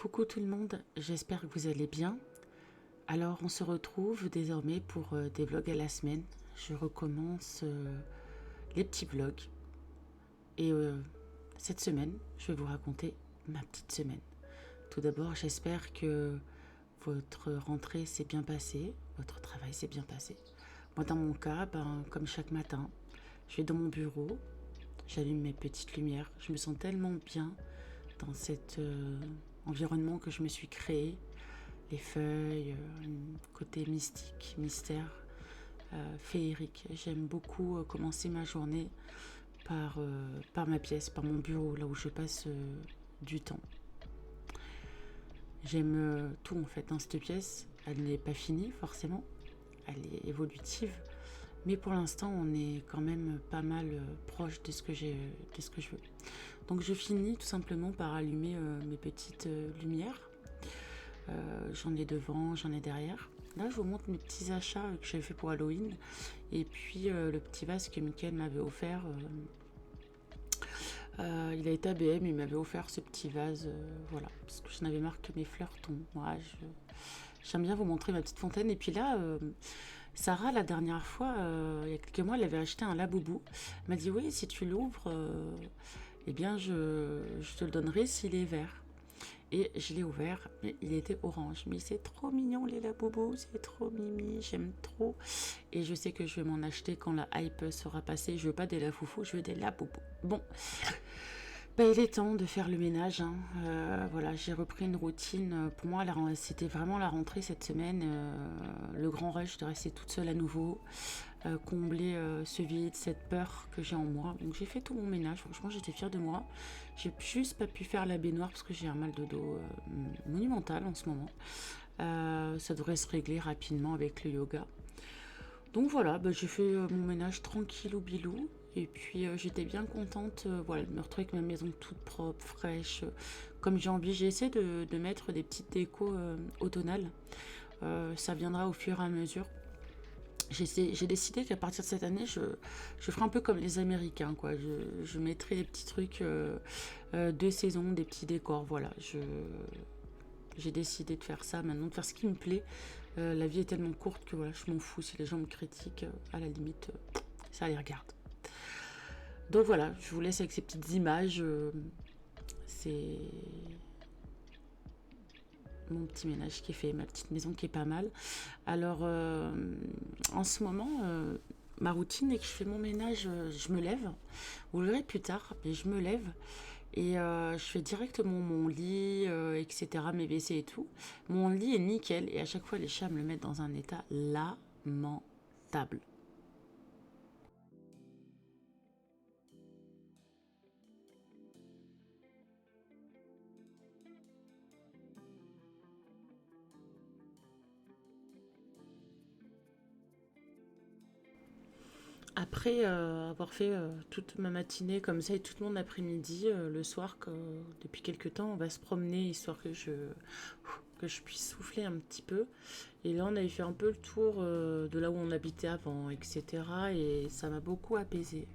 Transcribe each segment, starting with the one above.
Coucou tout le monde, j'espère que vous allez bien. Alors on se retrouve désormais pour des vlogs à la semaine. Je recommence les petits vlogs. Et cette semaine, je vais vous raconter ma petite semaine. Tout d'abord, j'espère que votre rentrée s'est bien passée, votre travail s'est bien passé. Moi dans mon cas, comme chaque matin, je vais dans mon bureau, j'allume mes petites lumières. Je me sens tellement bien dans cet environnement que je me suis créé. Les feuilles, un côté mystique, mystère, féerique. J'aime beaucoup commencer ma journée par ma pièce, par mon bureau, là où je passe du temps. J'aime tout en fait dans cette pièce. Elle n'est pas finie forcément, elle est évolutive. Mais pour l'instant, on est quand même pas mal proche de ce que je veux. Donc je finis tout simplement par allumer mes petites lumières. J'en ai devant, j'en ai derrière. Là, je vous montre mes petits achats que j'avais fait pour Halloween. Et puis le petit vase que Mickaël m'avait offert. Il a été ABM, il m'avait offert ce petit vase. Voilà, parce que j'en avais marre que mes fleurs tombent. J'aime bien vous montrer ma petite fontaine. Et puis là, Sarah, la dernière fois, il y a quelques mois, elle avait acheté un laboubou. Elle m'a dit, oui, si tu l'ouvres, eh bien, je te le donnerai s'il est vert. Et je l'ai ouvert, mais il était orange. Mais c'est trop mignon les laboubous, c'est trop mimi, j'aime trop. Et je sais que je vais m'en acheter quand la hype sera passée. Je veux pas des lafoufous, je veux des laboubous. Bon, il est temps de faire le ménage. Hein. Voilà, j'ai repris une routine. Pour moi, c'était vraiment la rentrée cette semaine. Le grand rush de rester toute seule à nouveau. Combler ce vide, cette peur que j'ai en moi. Donc j'ai fait tout mon ménage. Franchement, j'étais fière de moi. J'ai juste pas pu faire la baignoire parce que j'ai un mal de dos monumental en ce moment. Ça devrait se régler rapidement avec le yoga. Donc voilà, j'ai fait mon ménage tranquillou bilou. Et puis j'étais bien contente voilà, de me retrouver avec ma maison toute propre, fraîche. Comme j'ai envie, j'ai essayé de mettre des petites décos automnales. Ça viendra au fur et à mesure. J'ai décidé qu'à partir de cette année, je ferai un peu comme les Américains, quoi. Je mettrai des petits trucs de saison, des petits décors, voilà. J'ai décidé de faire ça maintenant, de faire ce qui me plaît. La vie est tellement courte que voilà, je m'en fous si les gens me critiquent. À la limite, ça les regarde. Donc voilà, je vous laisse avec ces petites images. C'est mon petit ménage qui est fait, ma petite maison qui est pas mal. Alors, en ce moment, ma routine est que je fais mon ménage, je me lève. Vous le verrez plus tard, mais je me lève et je fais directement mon lit, etc., mes WC et tout. Mon lit est nickel et à chaque fois, les chats me le mettent dans un état lamentable. Après avoir fait toute ma matinée comme ça et toute mon après-midi, le soir, depuis quelques temps, on va se promener histoire que je puisse souffler un petit peu. Et là, on avait fait un peu le tour de là où on habitait avant, etc. Et ça m'a beaucoup apaisé.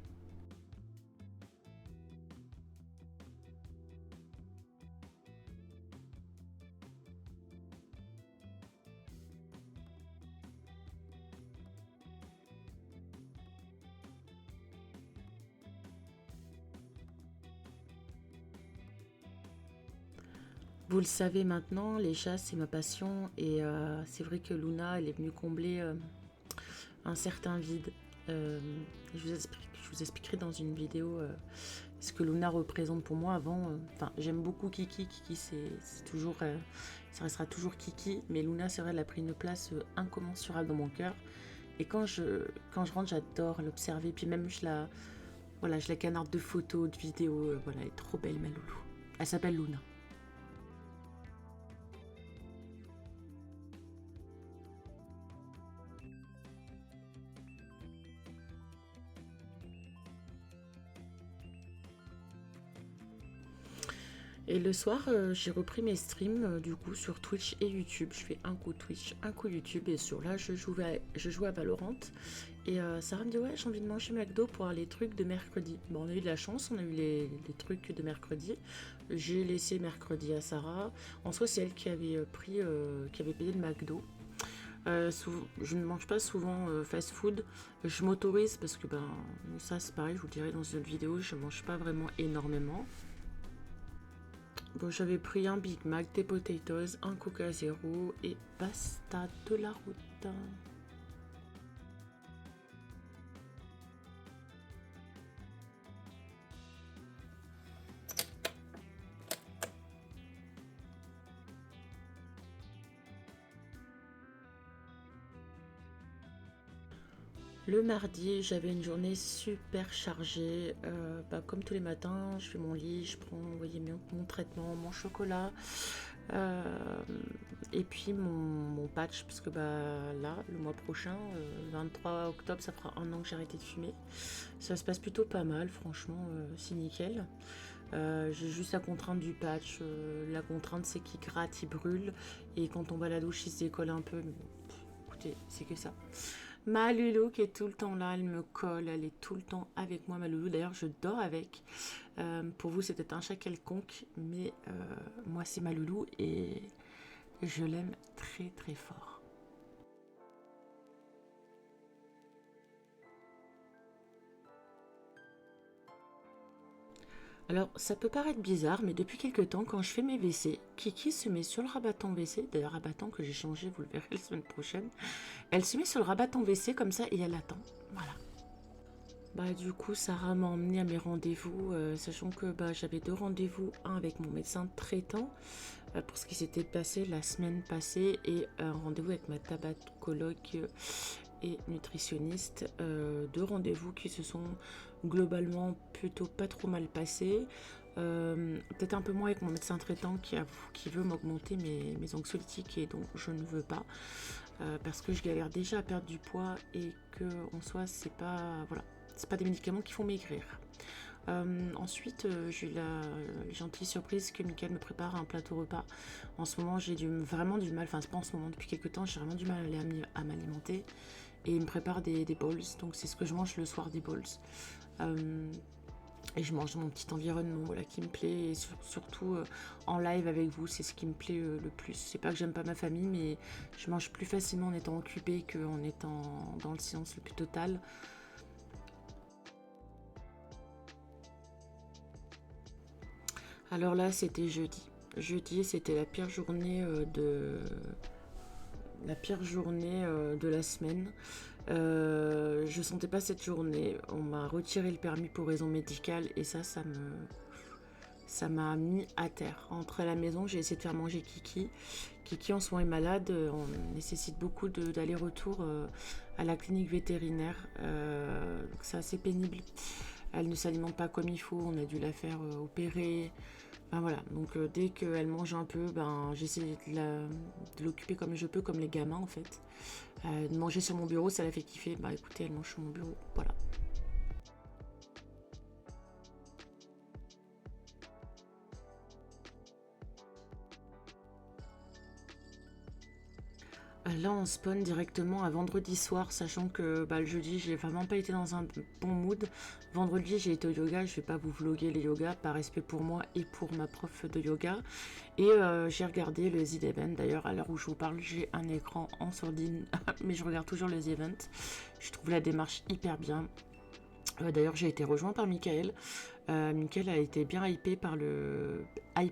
Vous le savez maintenant, les chats, c'est ma passion. Et c'est vrai que Luna, elle est venue combler un certain vide. Euh, je vous expliquerai dans une vidéo ce que Luna représente pour moi avant. Enfin, j'aime beaucoup Kiki. Kiki, c'est toujours, ça restera toujours Kiki. Mais Luna, c'est vrai, elle a pris une place incommensurable dans mon cœur. Et quand je rentre, j'adore l'observer. Puis même, voilà, je la canarde de photos, de vidéos. Voilà, elle est trop belle, ma loulou. Elle s'appelle Luna. Et le soir, j'ai repris mes streams du coup sur Twitch et YouTube. Je fais un coup Twitch, un coup YouTube et sur là je joue à Valorant. Et Sarah me dit ouais j'ai envie de manger McDo pour avoir les trucs de mercredi. Bon on a eu de la chance, on a eu les trucs de mercredi. J'ai laissé mercredi à Sarah. En soi c'est elle qui avait qui avait payé le McDo. Je ne mange pas souvent fast food. Je m'autorise parce que ben ça c'est pareil, je vous le dirai dans une autre vidéo, je mange pas vraiment énormément. Bon, j'avais pris un Big Mac, des potatoes, un Coca Zéro et basta de la route. Le mardi, j'avais une journée super chargée. Comme tous les matins, je fais mon lit, je prends, vous voyez, mon traitement, mon chocolat. euh, et puis mon patch, parce que là, le mois prochain, 23 octobre, ça fera un an que j'ai arrêté de fumer. Ça se passe plutôt pas mal, franchement, c'est nickel. J'ai juste la contrainte du patch. La contrainte, c'est qu'il gratte, il brûle. Et quand on va à la douche, il se décolle un peu. Mais bon, écoutez, c'est que ça. Ma loulou qui est tout le temps là, elle me colle, elle est tout le temps avec moi, ma loulou. D'ailleurs, je dors avec. Pour vous, c'était un chat quelconque, mais moi, c'est ma loulou et je l'aime très très fort. Alors, ça peut paraître bizarre, mais depuis quelques temps, quand je fais mes WC, Kiki se met sur le rabattant WC, d'ailleurs rabattant que j'ai changé, vous le verrez la semaine prochaine. Elle se met sur le rabattant WC comme ça et elle attend. Voilà. Du coup, Sarah m'a emmenée à mes rendez-vous, sachant que j'avais deux rendez-vous, un avec mon médecin traitant pour ce qui s'était passé la semaine passée et un rendez-vous avec ma tabacologue et nutritionniste. Deux rendez-vous qui se sont globalement plutôt pas trop mal passés. Peut-être un peu moins avec mon médecin traitant qui veut m'augmenter mes anxiolytiques et donc je ne veux pas. Parce que je galère déjà à perdre du poids et que en soi c'est pas voilà, c'est pas des médicaments qui font maigrir. Ensuite, j'ai eu la gentille surprise que Mickaël me prépare un plateau repas. En ce moment, j'ai vraiment du mal, enfin c'est pas en ce moment, depuis quelques temps, j'ai vraiment du mal à m'alimenter. Et il me prépare des bowls, donc c'est ce que je mange le soir, des bowls. Et je mange dans mon petit environnement voilà, qui me plaît, et surtout en live avec vous, c'est ce qui me plaît le plus. C'est pas que j'aime pas ma famille, mais je mange plus facilement en étant occupée qu'en étant dans le silence le plus total. Alors là, c'était jeudi. Jeudi, c'était la pire journée de la semaine. Je sentais pas cette journée. On m'a retiré le permis pour raison médicale et ça m'a mis à terre. Entre à la maison, j'ai essayé de faire manger Kiki. Kiki en ce moment est malade. On nécessite beaucoup d'aller-retour à la clinique vétérinaire. Donc c'est assez pénible. Elle ne s'alimente pas comme il faut. On a dû la faire opérer. Voilà, donc dès qu'elle mange un peu, j'essaie de l'occuper comme je peux, comme les gamins en fait. De manger sur mon bureau, ça la fait kiffer. Écoutez, elle mange sur mon bureau, voilà. Là, on spawn directement à vendredi soir, sachant que le jeudi, j'ai vraiment pas été dans un bon mood. Vendredi, j'ai été au yoga. Je vais pas vous vlogger les yogas par respect pour moi et pour ma prof de yoga. Et j'ai regardé le The Event. D'ailleurs, à l'heure où je vous parle, j'ai un écran en sourdine, mais je regarde toujours les events. Je trouve la démarche hyper bien. D'ailleurs, j'ai été rejoint par Mickaël. Mickaël a été bien hypé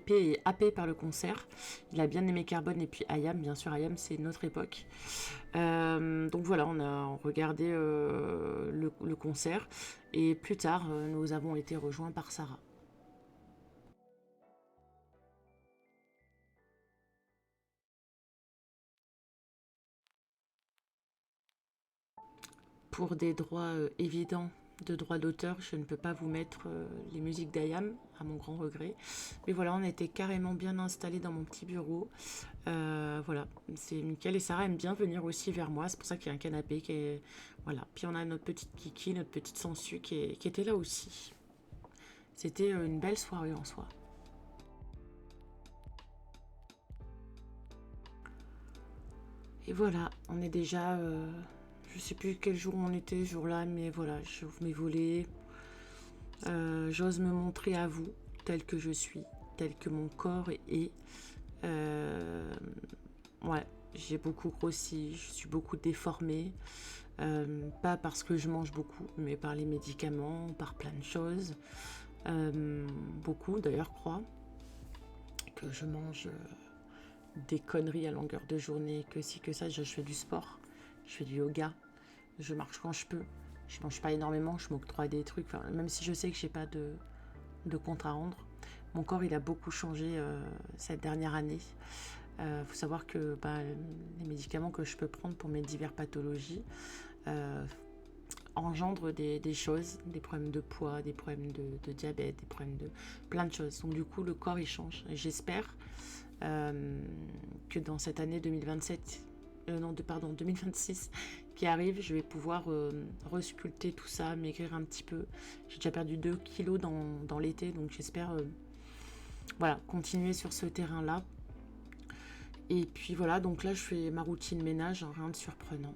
et happé par le concert. Il a bien aimé Carbone et puis Ayam. Bien sûr, Ayam, c'est notre époque. Donc voilà, on a regardé le concert. Et plus tard, nous avons été rejoints par Sarah. Pour des droits évidents de droits d'auteur, je ne peux pas vous mettre les musiques d'Ayam, à mon grand regret. Mais voilà, on était carrément bien installés dans mon petit bureau. Voilà, c'est Mickaël et Sarah aiment bien venir aussi vers moi. C'est pour ça qu'il y a un canapé qui est... Voilà, puis on a notre petite Kiki, notre petite Sansu qui était là aussi. C'était une belle soirée en soi. voilà, on est déjà... je sais plus quel jour on était ce jour-là, mais voilà, j'ouvre mes volets. J'ose me montrer à vous, tel que je suis, tel que mon corps est. Euh, ouais, j'ai beaucoup grossi, je suis beaucoup déformée. Pas parce que je mange beaucoup, mais par les médicaments, par plein de choses. Beaucoup d'ailleurs croient que je mange des conneries à longueur de journée, que si que ça, je fais du sport, je fais du yoga, je marche quand je peux, je mange pas énormément, je m'octroie des trucs, enfin, même si je sais que j'ai pas de compte à rendre. Mon corps il a beaucoup changé cette dernière année. Faut savoir que les médicaments que je peux prendre pour mes diverses pathologies engendrent des choses, des problèmes de poids, des problèmes de diabète, des problèmes de plein de choses. Donc du coup le corps il change. Et j'espère que dans cette année 2027, pardon, 2026 qui arrive, je vais pouvoir resculpter tout ça, maigrir un petit peu. J'ai déjà perdu 2 kilos dans l'été, donc j'espère voilà, continuer sur ce terrain-là. Et puis voilà, donc là je fais ma routine ménage, hein, rien de surprenant.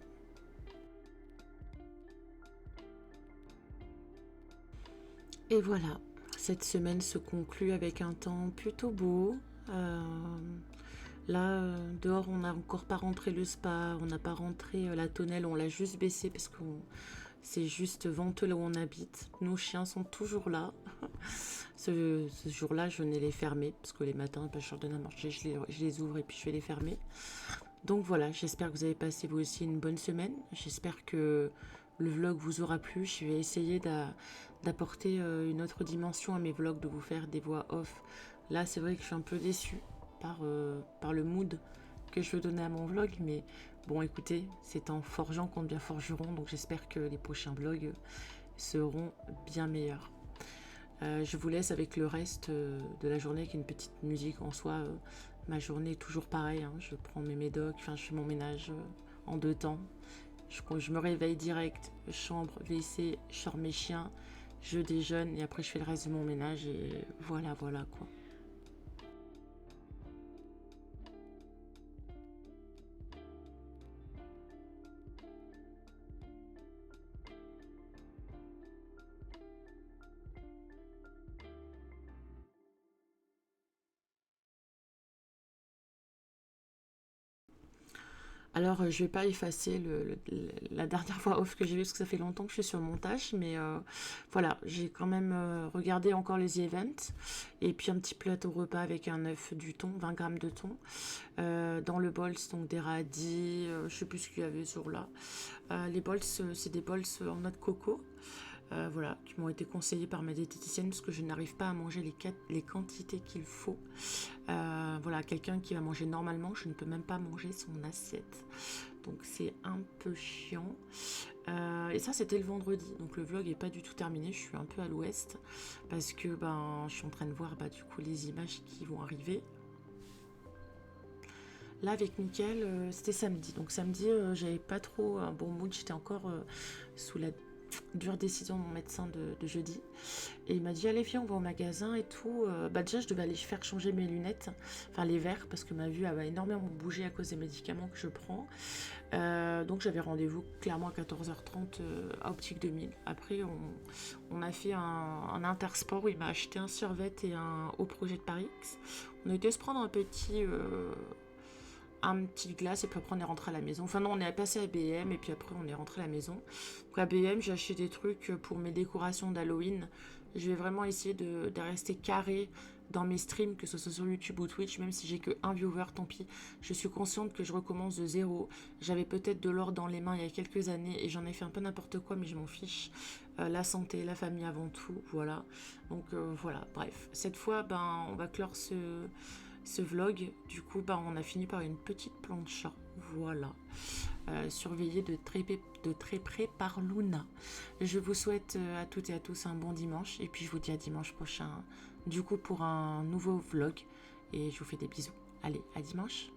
Et voilà, cette semaine se conclut avec un temps plutôt beau. Euh, Là, dehors, on n'a encore pas rentré le spa, on n'a pas rentré la tonnelle, on l'a juste baissé parce que c'est juste venteux là où on habite. Nos chiens sont toujours là. Ce jour-là, je venais les fermer parce que les matins, je leur donne à manger, je les ouvre et puis je vais les fermer. Donc voilà, j'espère que vous avez passé vous aussi une bonne semaine. J'espère que le vlog vous aura plu. Je vais essayer d'apporter une autre dimension à mes vlogs, de vous faire des voix off. Là, c'est vrai que je suis un peu déçue par le mood que je veux donner à mon vlog. Mais bon, écoutez, c'est en forgeant qu'on devient forgeron. Donc j'espère que les prochains vlogs seront bien meilleurs. Je vous laisse avec le reste de la journée, avec une petite musique en soi. Ma journée est toujours pareille, hein. Je prends mes médocs, enfin je fais mon ménage en 2 temps. Je me réveille direct, chambre, WC, je sors mes chiens, je déjeune et après je fais le reste de mon ménage et voilà, voilà quoi. Alors, je vais pas effacer la dernière fois off que j'ai vu parce que ça fait longtemps que je suis sur le montage, mais voilà, j'ai quand même regardé encore les events et puis un petit plateau repas avec un œuf, du thon, 20 grammes de thon, dans le bols, donc des radis, je sais plus ce qu'il y avait sur là. Les bols, c'est des bols en noix de coco. Voilà, qui m'ont été conseillés par ma diététicienne parce que je n'arrive pas à manger les quantités qu'il faut. Voilà, quelqu'un qui va manger normalement, je ne peux même pas manger son assiette. Donc c'est un peu chiant. Et ça, c'était le vendredi. Donc le vlog n'est pas du tout terminé. Je suis un peu à l'ouest parce que je suis en train de voir du coup les images qui vont arriver. Là, avec Mickaël, c'était samedi. Donc samedi, j'avais pas trop un bon mood. J'étais encore sous la dure décision de mon médecin de jeudi. Et il m'a dit, allez, viens, on va au magasin et tout. Déjà, je devais aller faire changer mes lunettes, enfin les verres, parce que ma vue a énormément bougé à cause des médicaments que je prends. Donc j'avais rendez-vous clairement à 14h30 à Optique 2000. Après, on a fait un intersport où il m'a acheté un survêt et un haut projet de Paris X. On a été se prendre un petit glace et puis après on est rentré à la maison. Enfin non, on est passé à BM et puis après on est rentré à la maison. Donc à BM, j'ai acheté des trucs pour mes décorations d'Halloween. Je vais vraiment essayer de rester carré dans mes streams, que ce soit sur YouTube ou Twitch, même si j'ai que un viewer, tant pis. Je suis consciente que je recommence de zéro. J'avais peut-être de l'or dans les mains il y a quelques années et j'en ai fait un peu n'importe quoi, mais je m'en fiche. La santé, la famille avant tout, voilà. Donc voilà, bref. Cette fois, on va clore ce vlog. Du coup, on a fini par une petite plancha. Voilà. Surveillée de très près par Luna. Je vous souhaite à toutes et à tous un bon dimanche. Et puis, je vous dis à dimanche prochain, du coup, pour un nouveau vlog. Et je vous fais des bisous. Allez, à dimanche.